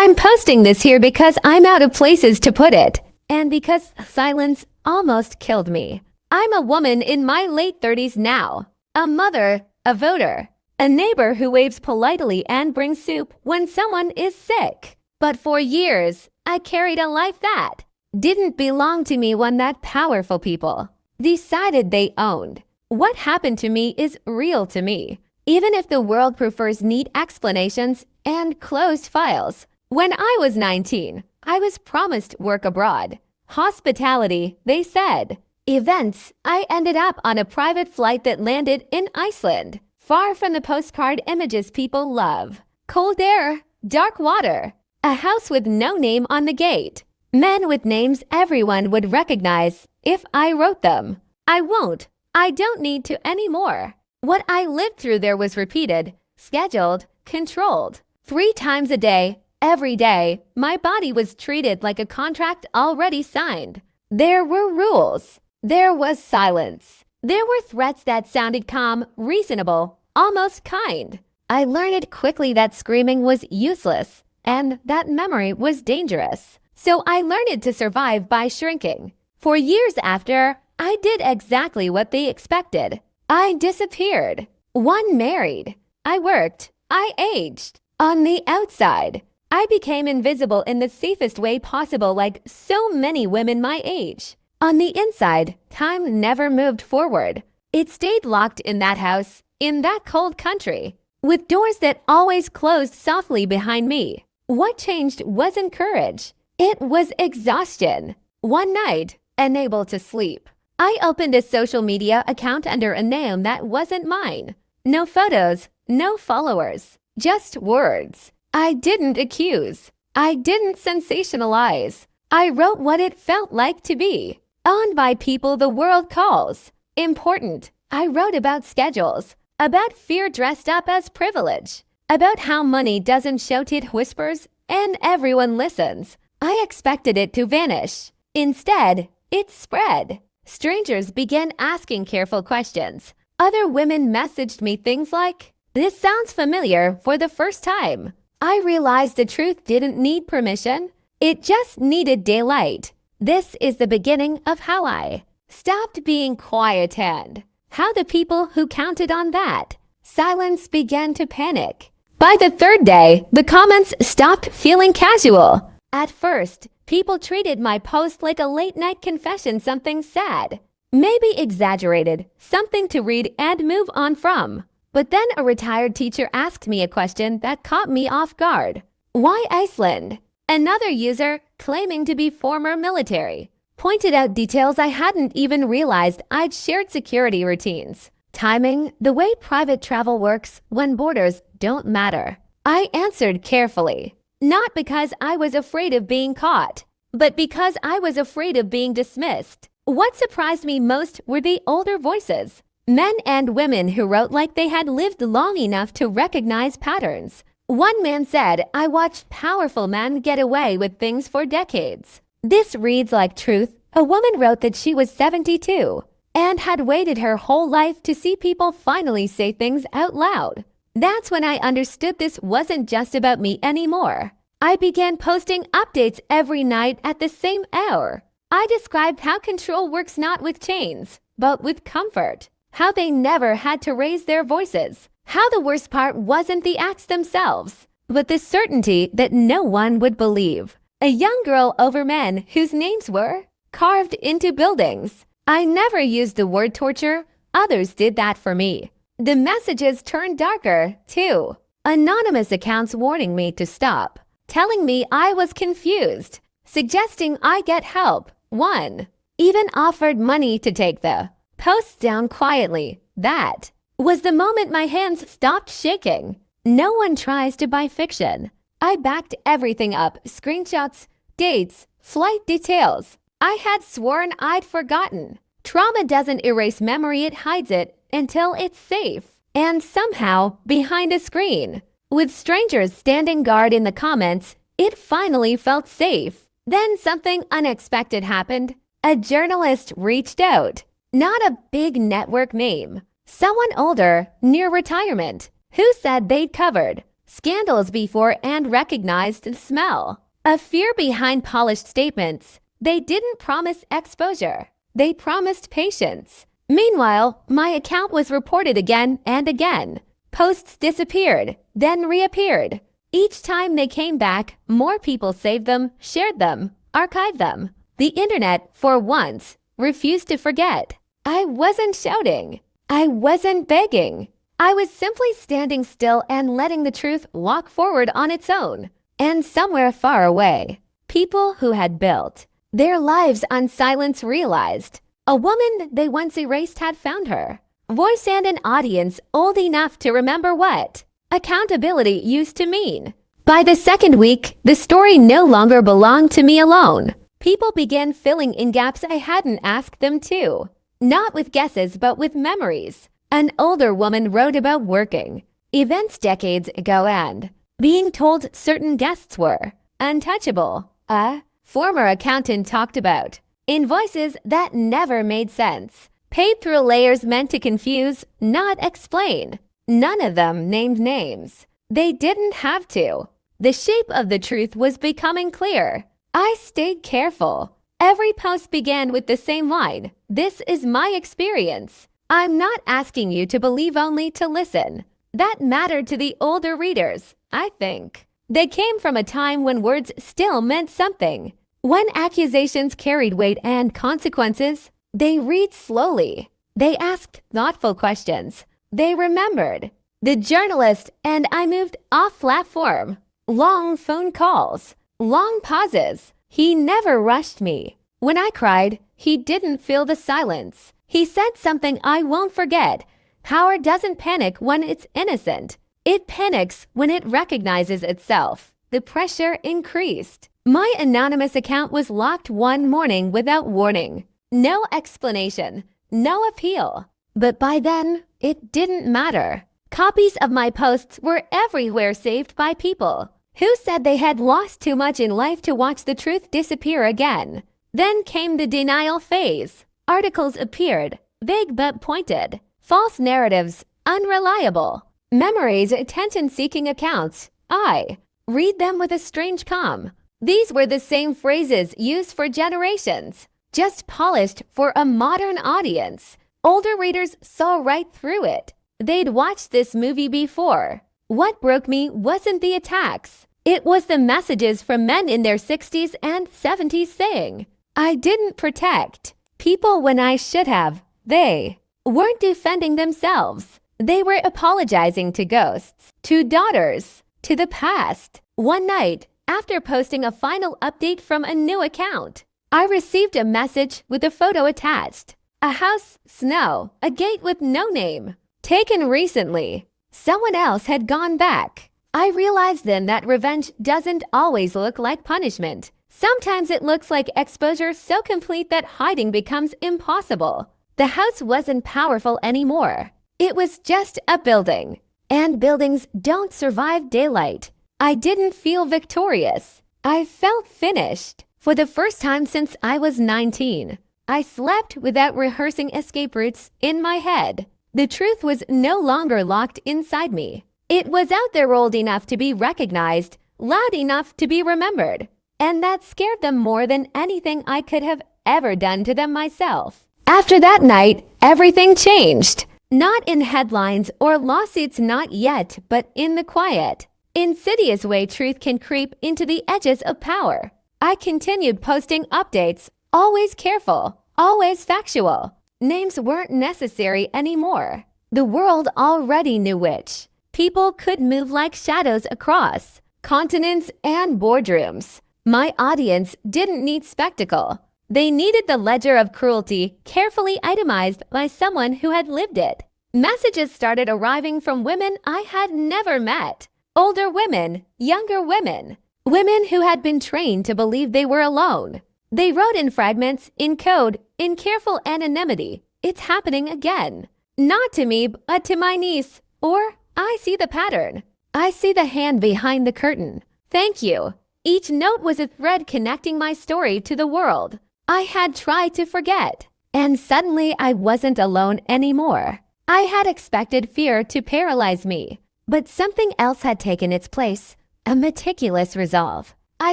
I'm posting this here because I'm out of places to put it, and because silence almost killed me. I'm a woman in my late 30s now, a mother, a voter, a neighbor who waves politely and brings soup when someone is sick. But for years, I carried a life that didn't belong to me when that powerful people decided they owned. What happened to me is real to me, even if the world prefers neat explanations and closed files. When I was 19, I was promised work abroad. Hospitality, they said. Events, I ended up on a private flight that landed in Iceland, far from the postcard images people love. Cold air, dark water, a house with no name on the gate. Men with names everyone would recognize if I wrote them. I won't. I don't need to anymore. What I lived through there was repeated, scheduled, controlled. 3 times a day, every day, my body was treated like a contract already signed. There were rules. There was silence. There were threats that sounded calm, reasonable, almost kind. I learned quickly that screaming was useless and that memory was dangerous. So I learned to survive by shrinking. For years after, I did exactly what they expected. I disappeared. One married. I worked. I aged. On the outside, I became invisible in the safest way possible, like so many women my age. On the inside, time never moved forward. It stayed locked in that house, in that cold country, with doors that always closed softly behind me. What changed wasn't courage. It was exhaustion. One night, unable to sleep, I opened a social media account under a name that wasn't mine. No photos, no followers, just words. I didn't accuse. I didn't sensationalize. I wrote what it felt like to be owned by people the world calls important. I wrote about schedules, about fear dressed up as privilege, about how money doesn't shout, it whispers, and everyone listens. I expected it to vanish. Instead, it spread. Strangers began asking careful questions. Other women messaged me things like, "This sounds familiar," for the first time. I realized the truth didn't need permission. It just needed daylight. This is the beginning of how I stopped being quiet and how the people who counted on that silence began to panic. By the 3rd day, the comments stopped feeling casual. At first, people treated my post like a late-night confession, something sad, maybe exaggerated, something to read and move on from. But then a retired teacher asked me a question that caught me off guard. Why Iceland? Another user, claiming to be former military, pointed out details I hadn't even realized. I'd shared security routines, timing, the way private travel works when borders don't matter. I answered carefully. Not because I was afraid of being caught, but because I was afraid of being dismissed. What surprised me most were the older voices, men and women who wrote like they had lived long enough to recognize patterns. One man said, "I watched powerful men get away with things for decades. This reads like truth." A woman wrote that she was 72 and had waited her whole life to see people finally say things out loud. That's when I understood this wasn't just about me anymore. I began posting updates every night at the same hour. I described how control works not with chains, but with comfort. How they never had to raise their voices. How the worst part wasn't the acts themselves, but the certainty that no one would believe. A young girl over men whose names were carved into buildings. I never used the word torture. Others did that for me. The messages turned darker, too. Anonymous accounts warning me to stop, telling me I was confused, suggesting I get help. One even offered money to take the posts down quietly. That was the moment my hands stopped shaking. No one tries to buy fiction. I backed everything up, screenshots, dates, flight details. I had sworn I'd forgotten. Trauma doesn't erase memory, it hides it until it's safe. And somehow, behind a screen, with strangers standing guard in the comments, it finally felt safe. Then something unexpected happened. A journalist reached out. Not a big network name. Someone older, near retirement, who said they'd covered scandals before and recognized the smell. A fear behind polished statements. They didn't promise exposure. They promised patience. Meanwhile, my account was reported again and again. Posts disappeared, then reappeared. Each time they came back, more people saved them, shared them, archived them. The internet, for once, refused to forget. I wasn't shouting. I wasn't begging. I was simply standing still and letting the truth walk forward on its own. And somewhere far away, people who had built their lives on silence realized a woman they once erased had found her. Voice and an audience old enough to remember what accountability used to mean. By the second week, the story no longer belonged to me alone. People began filling in gaps I hadn't asked them to. Not with guesses, but with memories. An older woman wrote about working events decades ago and being told certain guests were untouchable. A former accountant talked about invoices that never made sense, paid through layers meant to confuse, not explain. None of them named names. They didn't have to. The shape of the truth was becoming clear. I stayed careful. Every post began with the same line. This is my experience. I'm not asking you to believe, only to listen. That mattered to the older readers, I think. They came from a time when words still meant something. When accusations carried weight and consequences, they read slowly. They asked thoughtful questions. They remembered. The journalist and I moved off platform. Long phone calls. Long pauses. He never rushed me. When I cried, he didn't fill the silence. He said something I won't forget. Power doesn't panic when it's innocent. It panics when it recognizes itself. The pressure increased. My anonymous account was locked one morning without warning. No explanation. No appeal. But by then, it didn't matter. Copies of my posts were everywhere, saved by people who said they had lost too much in life to watch the truth disappear again. Then came the denial phase. Articles appeared, vague but pointed. False narratives, unreliable. Memories, attention-seeking accounts. I read them with a strange calm. These were the same phrases used for generations, just polished for a modern audience. Older readers saw right through it. They'd watched this movie before. What broke me wasn't the attacks. It was the messages from men in their 60s and 70s saying, I didn't protect people when I should have. They weren't defending themselves. They were apologizing to ghosts, to daughters, to the past. One night, after posting a final update from a new account, I received a message with a photo attached. A house, snow, a gate with no name. Taken recently. Someone else had gone back. I realized then that revenge doesn't always look like punishment. Sometimes it looks like exposure so complete that hiding becomes impossible. The house wasn't powerful anymore. It was just a building. And buildings don't survive daylight. I didn't feel victorious. I felt finished. For the first time since I was 19, I slept without rehearsing escape routes in my head. The truth was no longer locked inside me. It was out there, old enough to be recognized, loud enough to be remembered. And that scared them more than anything I could have ever done to them myself. After that night, everything changed. Not in headlines or lawsuits, not yet, but in the quiet, insidious way truth can creep into the edges of power. I continued posting updates, always careful, always factual. Names weren't necessary anymore. The world already knew which. People could move like shadows across continents and boardrooms. My audience didn't need spectacle. They needed the ledger of cruelty carefully itemized by someone who had lived it. Messages started arriving from women I had never met. Older women, younger women. Women who had been trained to believe they were alone. They wrote in fragments, in code, in careful anonymity. It's happening again. Not to me, but to my niece. Or, I see the pattern. I see the hand behind the curtain. Thank you. Each note was a thread connecting my story to the world I had tried to forget. And suddenly I wasn't alone anymore. I had expected fear to paralyze me. But something else had taken its place, a meticulous resolve. I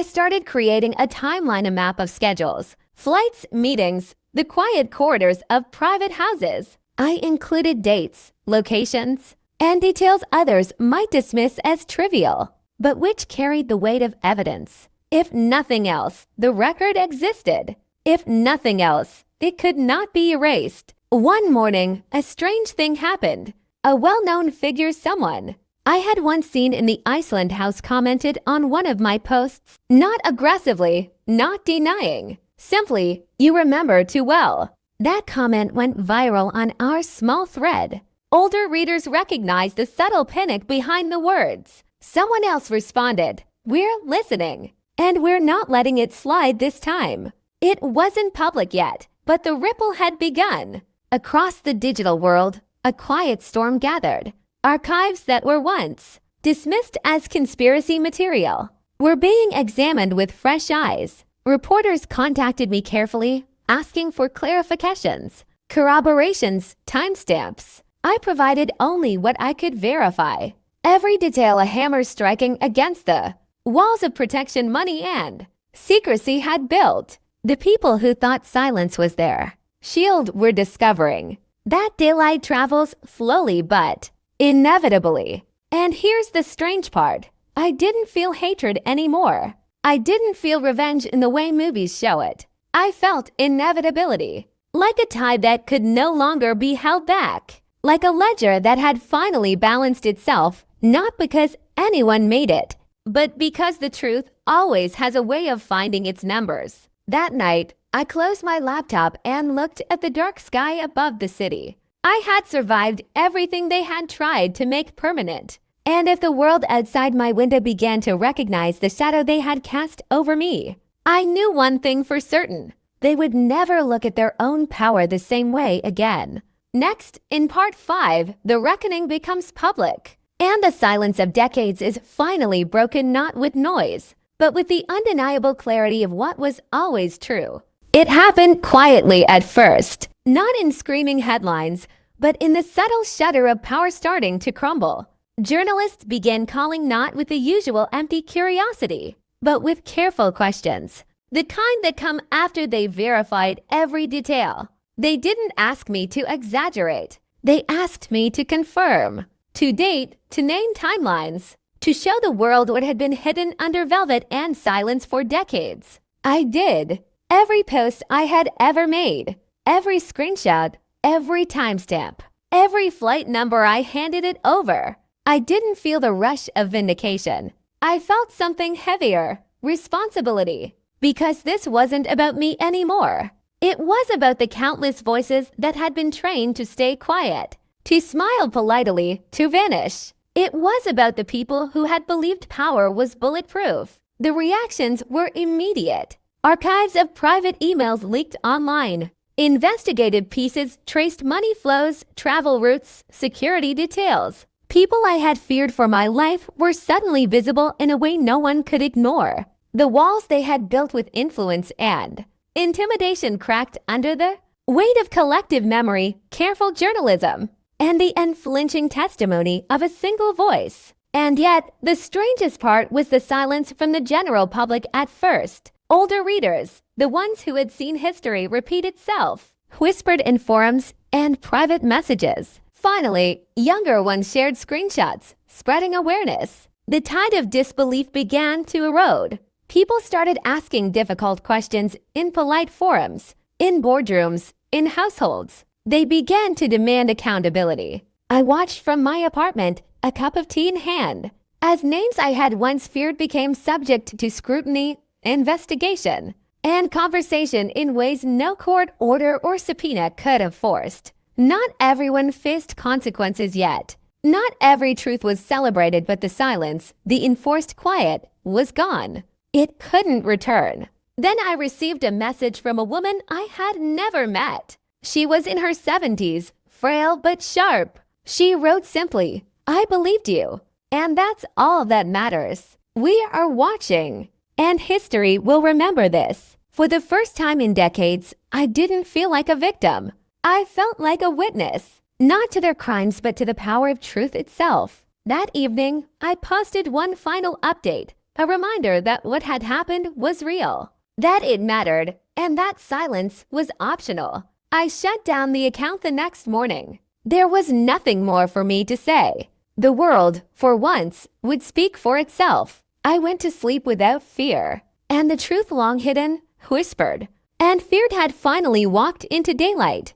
started creating a timeline, a map of schedules, flights, meetings, the quiet corridors of private houses. I included dates, locations, and details others might dismiss as trivial, but which carried the weight of evidence. If nothing else, the record existed. If nothing else, it could not be erased. One morning, a strange thing happened. A well-known figure, someone I had once seen in the Iceland house, commented on one of my posts, not aggressively, not denying. Simply, "You remember too well." That comment went viral on our small thread. Older readers recognized the subtle panic behind the words. Someone else responded, "We're listening, and we're not letting it slide this time." It wasn't public yet, but the ripple had begun. Across the digital world, a quiet storm gathered. Archives that were once dismissed as conspiracy material were being examined with fresh eyes. Reporters contacted me carefully, asking for clarifications, corroborations, timestamps. I provided only what I could verify. Every detail a hammer striking against the walls of protection money and secrecy had built. The people who thought silence was their shield were discovering that daylight travels slowly but inevitably. And here's the strange part. I didn't feel hatred anymore. I didn't feel revenge in the way movies show it. I felt inevitability, like a tide that could no longer be held back, like a ledger that had finally balanced itself, not because anyone made it, but because the truth always has a way of finding its numbers. That night, I closed my laptop and looked at the dark sky above the city. I had survived everything they had tried to make permanent. And if the world outside my window began to recognize the shadow they had cast over me, I knew one thing for certain. They would never look at their own power the same way again. Next, in part 5, the reckoning becomes public. And the silence of decades is finally broken, not with noise, but with the undeniable clarity of what was always true. It happened quietly at first, not in screaming headlines, but in the subtle shudder of power starting to crumble. Journalists began calling not with the usual empty curiosity, but with careful questions, the kind that come after they verified every detail. They didn't ask me to exaggerate. They asked me to confirm, to date, to name timelines, to show the world what had been hidden under velvet and silence for decades. I did. Every post I had ever made, every screenshot, every timestamp, every flight number, I handed it over. I didn't feel the rush of vindication. I felt something heavier, responsibility, because this wasn't about me anymore. It was about the countless voices that had been trained to stay quiet, to smile politely, to vanish. It was about the people who had believed power was bulletproof. The reactions were immediate. Archives of private emails leaked online. Investigative pieces traced money flows, travel routes, security details. People I had feared for my life were suddenly visible in a way no one could ignore. The walls they had built with influence and intimidation cracked under the weight of collective memory, careful journalism, and the unflinching testimony of a single voice. And yet, the strangest part was the silence from the general public at first. Older readers, the ones who had seen history repeat itself, whispered in forums and private messages. Finally, younger ones shared screenshots, spreading awareness. The tide of disbelief began to erode. People started asking difficult questions in polite forums, in boardrooms, in households. They began to demand accountability. I watched from my apartment, a cup of tea in hand, as names I had once feared became subject to scrutiny, investigation, and conversation in ways no court order or subpoena could have forced. Not everyone faced consequences yet. Not every truth was celebrated, but the silence, the enforced quiet, was gone. It couldn't return. Then I received a message from a woman I had never met. She was in her 70s, frail but sharp. She wrote simply, "I believed you, and that's all that matters. We are watching, and history will remember this." For the first time in decades, I didn't feel like a victim. I felt like a witness, not to their crimes but to the power of truth itself. That evening, I posted one final update, a reminder that what had happened was real, that it mattered, and that silence was optional. I shut down the account the next morning. There was nothing more for me to say. The world, for once, would speak for itself. I went to sleep without fear, and the truth long hidden whispered, and fear had finally walked into daylight.